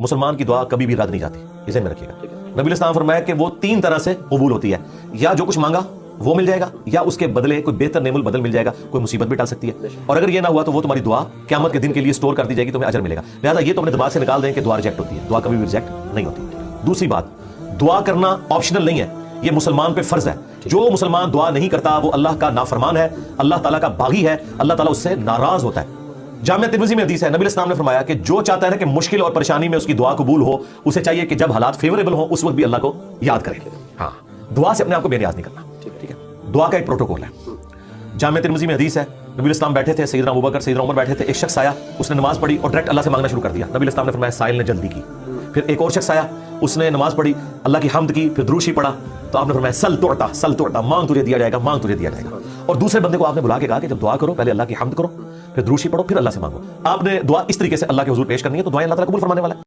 मुसलमान की दुआ कभी भी रद्द नहीं जाती, इसे में रखिएगा। नबी इस्लाम फरमाया कि वो 3 तरह से कबूल होती है, या जो कुछ मांगा वो मिल जाएगा, या उसके बदले कोई बेहतर नेमुल बदल मिल जाएगा, कोई मुसीबत भी टाल सकती है, और अगर ये ना हुआ तो वो तुम्हारी दुआ क़यामत के दिन के लिए स्टोर कर दी जाएगी, तुम्हें अजर मिलेगा। लिहाजा ये तो अपने दिमाग से निकाल दें कि दुआ रिजेक्ट होती है, दुआ कभी भी रिजेक्ट नहीं होती। दूसरी बात, दुआ करना ऑप्शनल नहीं है, ये मुसलमान पे फर्ज है। जो मुसलमान दुआ नहीं करता वो अल्लाह का नाफरमान है, अल्लाह ताला का बागी है, अल्लाह ताला उससे नाराज होता है। जामिया तिर्मिज़ी में हदीस है, नबी इस्लाम ने फरमाया कि जो चाहता है कि मुश्किल और परेशानी में उसकी दुआ कबूल हो, उसे चाहिए कि जब हालात फेवरेबल हो उस वक्त भी अल्लाह को याद करे। हाँ, दुआ से अपने आप को बेनियाज नहीं करना, ठीक है। दुआ का एक प्रोटोकॉल है। जामिया तिर्मिज़ी में हदीस है, नबी इस्लाम बैठे थे, सैयदना अबू बकर सैयदना उमर बैठे थे, एक शख्स आया, उसने नमाज पढ़ी और डायरेक्ट अल्लाह से मांगना शुरू कर दिया। नबी इस्लाम ने फरमाया साइल ने जल्दी की। फिर एक और शख्स आया, उसने नमाज पढ़ी, अल्लाह की हम्द की, फिर दुरूद पढ़ा, तो आपने फरमाया सल तोड़ता, मांग तुझे दिया जाएगा, मांग तुझे दिया जाएगा। और दूसरे बंदे को आपने बुला के कहा कि जब दुआ करो पहले अल्लाह की हम्द करो, फिर दुरूद पढ़ो, फिर अल्लाह से मांगो। आपने दुआ इस तरीके से अल्लाह के हुजूर पेश करनी है, तो दुआएं अल्लाह ताला कबूल फरमाने वाला है।